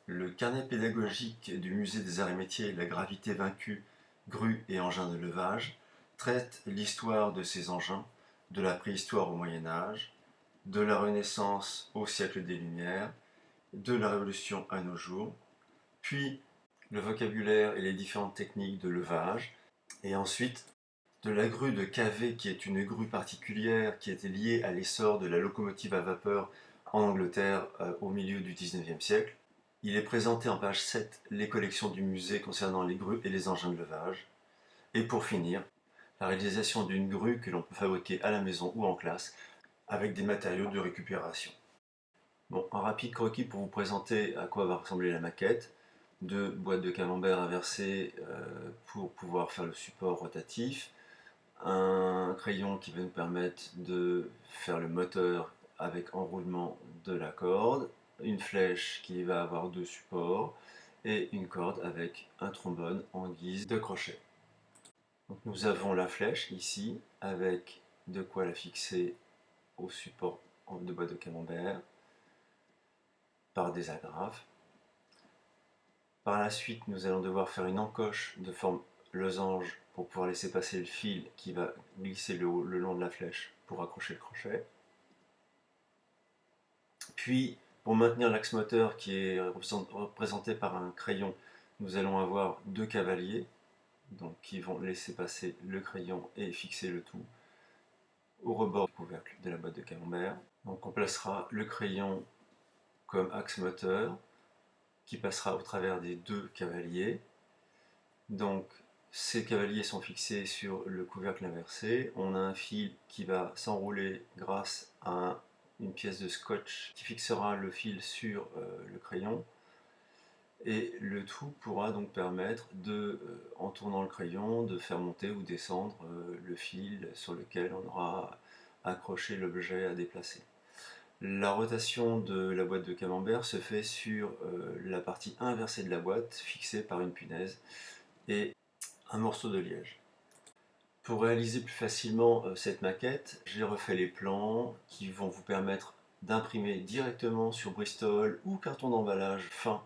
Le carnet pédagogique du Musée des Arts et Métiers La gravité vaincue, grue et engins de levage traite l'histoire de ces engins, de la préhistoire au Moyen Âge, de la Renaissance au siècle des Lumières, de la Révolution à nos jours, puis le vocabulaire et les différentes techniques de levage, et ensuite de la grue de Cavey, qui est une grue particulière qui était liée à l'essor de la locomotive à vapeur en Angleterre au milieu du XIXe siècle. Il est présenté en page 7 les collections du musée concernant les grues et les engins de levage. Et pour finir, la réalisation d'une grue que l'on peut fabriquer à la maison ou en classe avec des matériaux de récupération. Bon, un rapide croquis pour vous présenter à quoi va ressembler la maquette. Deux boîtes de camembert inversées pour pouvoir faire le support rotatif. Un crayon qui va nous permettre de faire le moteur avec enroulement de la corde. Une flèche qui va avoir deux supports. Et une corde avec un trombone en guise de crochet. Donc nous avons la flèche ici avec de quoi la fixer au support de boîte de camembert par des agrafes. Par la suite, nous allons devoir faire une encoche de forme losange pour pouvoir laisser passer le fil qui va glisser le long de la flèche pour accrocher le crochet. Puis, pour maintenir l'axe moteur qui est représenté par un crayon, nous allons avoir deux cavaliers donc, qui vont laisser passer le crayon et fixer le tout au rebord du couvercle de la boîte de camembert. Donc on placera le crayon comme axe moteur qui passera au travers des deux cavaliers. Donc ces cavaliers sont fixés sur le couvercle inversé. On a un fil qui va s'enrouler grâce à une pièce de scotch qui fixera le fil sur le crayon. Et le tout pourra donc permettre de, en tournant le crayon, de faire monter ou descendre le fil sur lequel on aura accroché l'objet à déplacer. La rotation de la boîte de camembert se fait sur la partie inversée de la boîte, fixée par une punaise et un morceau de liège. Pour réaliser plus facilement cette maquette, j'ai refait les plans qui vont vous permettre d'imprimer directement sur Bristol ou carton d'emballage fin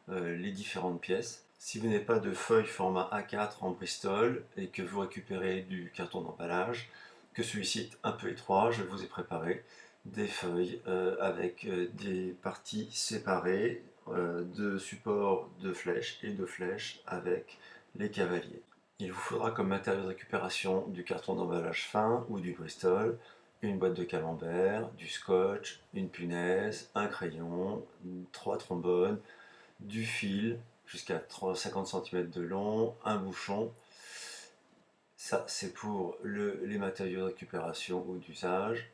les différentes pièces. Si vous n'avez pas de feuille format A4 en Bristol et que vous récupérez du carton d'emballage, que celui-ci est un peu étroit, je vous ai préparé des feuilles avec des parties séparées de supports de flèches et de flèches avec les cavaliers. Il vous faudra comme matériau de récupération du carton d'emballage fin ou du Bristol, une boîte de camembert, du scotch, une punaise, un crayon, 3 trombones, du fil jusqu'à 50 cm de long, un bouchon. Ça, c'est pour les matériaux de récupération ou d'usage.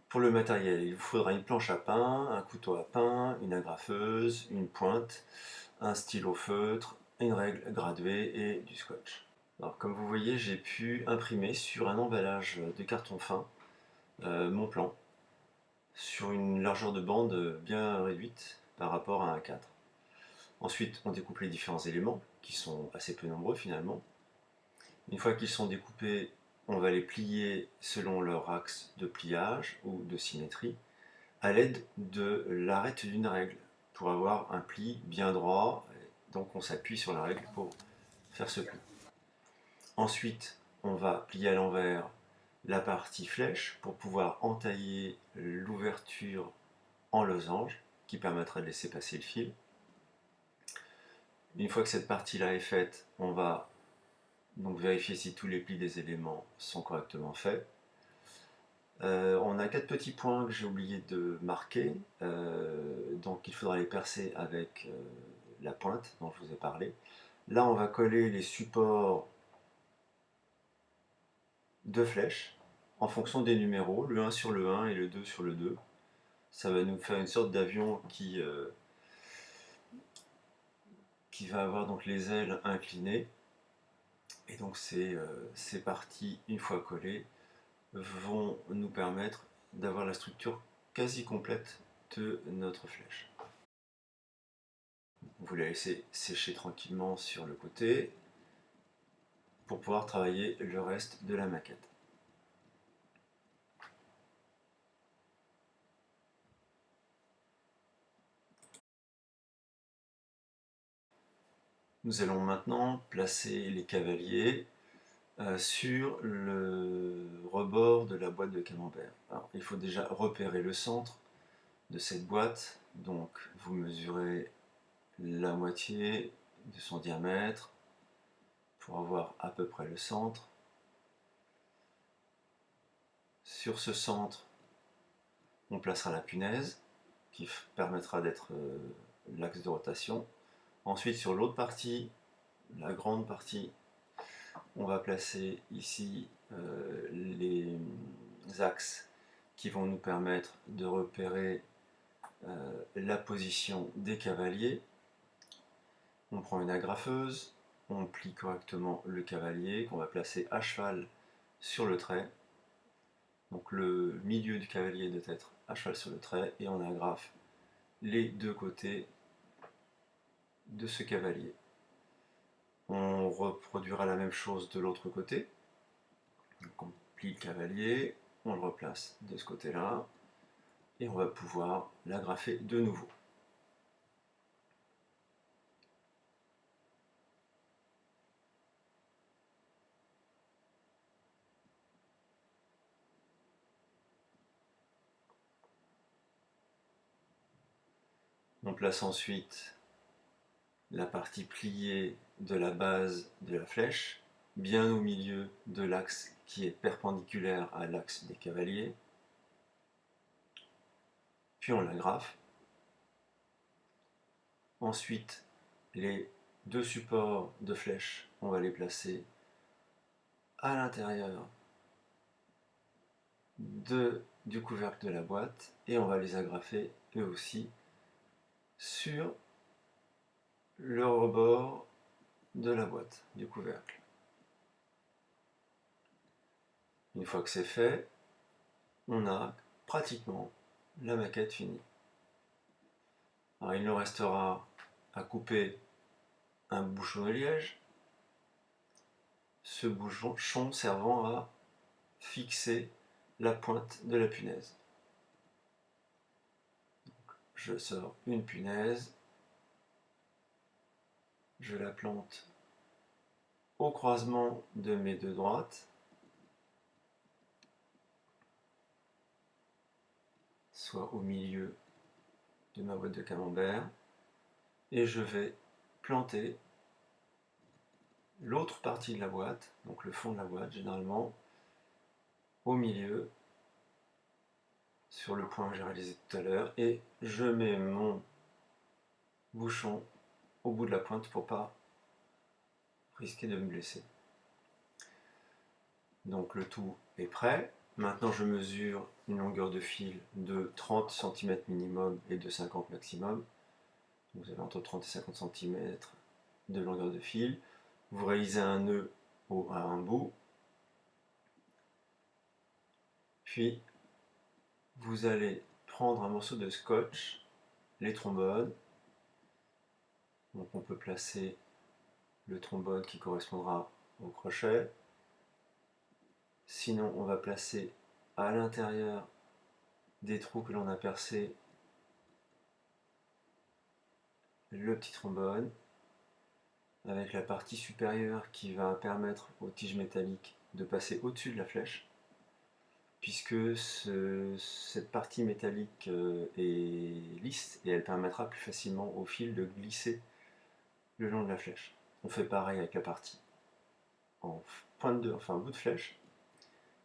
Pour le matériel, il vous faudra une planche à pain, un couteau à pain, une agrafeuse, une pointe, un stylo feutre, une règle graduée et du scotch. Alors, comme vous voyez, j'ai pu imprimer sur un emballage de carton fin mon plan sur une largeur de bande bien réduite par rapport à un A4. Ensuite, on découpe les différents éléments, qui sont assez peu nombreux finalement. Une fois qu'ils sont découpés, on va les plier selon leur axe de pliage ou de symétrie, à l'aide de l'arête d'une règle, pour avoir un pli bien droit. Donc on s'appuie sur la règle pour faire ce pli. Ensuite, on va plier à l'envers la partie flèche pour pouvoir entailler l'ouverture en losange, qui permettra de laisser passer le fil. Une fois que cette partie-là est faite, on va donc vérifier si tous les plis des éléments sont correctement faits. On a 4 petits points que j'ai oublié de marquer, donc il faudra les percer avec la pointe dont je vous ai parlé. Là, on va coller les supports de flèches en fonction des numéros, le 1 sur le 1 et le 2 sur le 2. Ça va nous faire une sorte d'avion qui va avoir donc les ailes inclinées. Et donc ces parties, une fois collées, vont nous permettre d'avoir la structure quasi complète de notre flèche. Vous la laissez sécher tranquillement sur le côté pour pouvoir travailler le reste de la maquette. Nous allons maintenant placer les cavaliers sur le rebord de la boîte de camembert. Alors, il faut déjà repérer le centre de cette boîte, donc vous mesurez la moitié de son diamètre pour avoir à peu près le centre. Sur ce centre, on placera la punaise qui permettra d'être l'axe de rotation. Ensuite, sur l'autre partie, la grande partie, on va placer ici les axes qui vont nous permettre de repérer la position des cavaliers. On prend une agrafeuse, on plie correctement le cavalier qu'on va placer à cheval sur le trait. Donc le milieu du cavalier doit être à cheval sur le trait et on agrafe les deux côtés de ce cavalier. On reproduira la même chose de l'autre côté. Donc on plie le cavalier, on le replace de ce côté-là et on va pouvoir l'agrafer de nouveau. On place ensuite la partie pliée de la base de la flèche, bien au milieu de l'axe qui est perpendiculaire à l'axe des cavaliers. Puis on l'agrafe. Ensuite, les deux supports de flèche, on va les placer à l'intérieur du couvercle de la boîte et on va les agrafer eux aussi sur le rebord de la boîte, du couvercle. Une fois que c'est fait, on a pratiquement la maquette finie. Alors il nous restera à couper un bouchon de liège, ce bouchon servant à fixer la pointe de la punaise. Donc, je sors une punaise, je la plante au croisement de mes deux droites, soit au milieu de ma boîte de camembert, et je vais planter l'autre partie de la boîte, donc le fond de la boîte généralement, au milieu, sur le point que j'ai réalisé tout à l'heure, et je mets mon bouchon au bout de la pointe pour pas risquer de me blesser. Donc le tout est prêt. Maintenant je mesure une longueur de fil de 30 cm minimum et de 50 maximum. Vous avez entre 30 et 50 cm de longueur de fil. Vous réalisez un nœud à un bout. Puis vous allez prendre un morceau de scotch, les trombones. Donc on peut placer le trombone qui correspondra au crochet. Sinon on va placer à l'intérieur des trous que l'on a percés le petit trombone avec la partie supérieure qui va permettre aux tiges métalliques de passer au-dessus de la flèche, puisque cette partie métallique est lisse et elle permettra plus facilement au fil de glisser le long de la flèche. On fait pareil avec la partie en bout de flèche,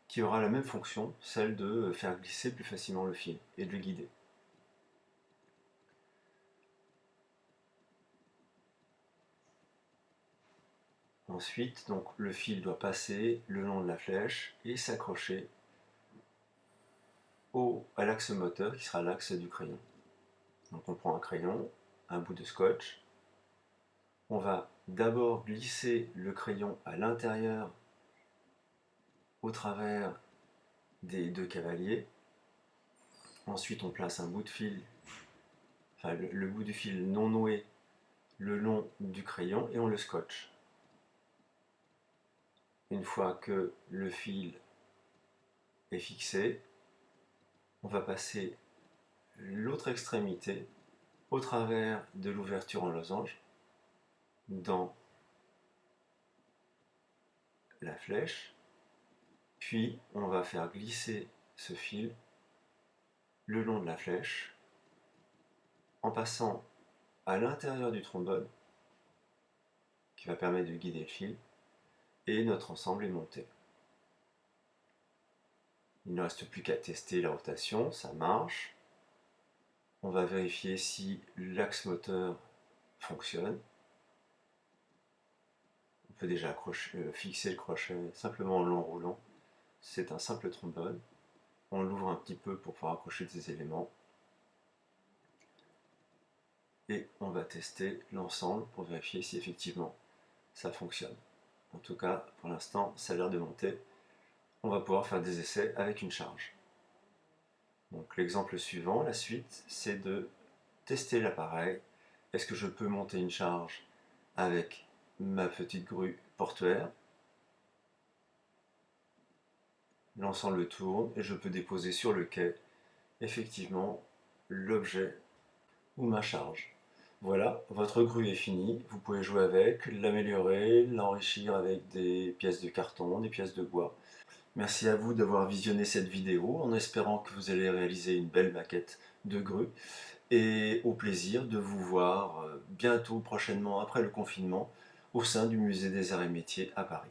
qui aura la même fonction, celle de faire glisser plus facilement le fil et de le guider. Ensuite, donc, le fil doit passer le long de la flèche et s'accrocher à l'axe moteur qui sera l'axe du crayon. Donc on prend un crayon, un bout de scotch, on va d'abord glisser le crayon à l'intérieur au travers des deux cavaliers. Ensuite on place un bout de fil, enfin le bout du fil non noué le long du crayon et on le scotche. Une fois que le fil est fixé, on va passer l'autre extrémité au travers de l'ouverture en losange dans la flèche, puis on va faire glisser ce fil le long de la flèche en passant à l'intérieur du trombone qui va permettre de guider le fil et notre ensemble est monté. Il ne reste plus qu'à tester la rotation, ça marche. On va vérifier si l'axe moteur fonctionne. On peut déjà fixer le crochet simplement en l'enroulant. C'est un simple trombone. On l'ouvre un petit peu pour pouvoir accrocher des éléments. Et on va tester l'ensemble pour vérifier si effectivement ça fonctionne. En tout cas, pour l'instant, ça a l'air de monter. On va pouvoir faire des essais avec une charge. Donc l'exemple suivant, la suite, c'est de tester l'appareil. Est-ce que je peux monter une charge avec ma petite grue portuaire? L'ensemble tourne et je peux déposer sur le quai effectivement l'objet ou ma charge. Voilà, votre grue est finie, vous pouvez jouer avec, l'améliorer, l'enrichir avec des pièces de carton, des pièces de bois. Merci à vous d'avoir visionné cette vidéo en espérant que vous allez réaliser une belle maquette de grue et au plaisir de vous voir bientôt, prochainement après le confinement, au sein du musée des Arts et Métiers à Paris.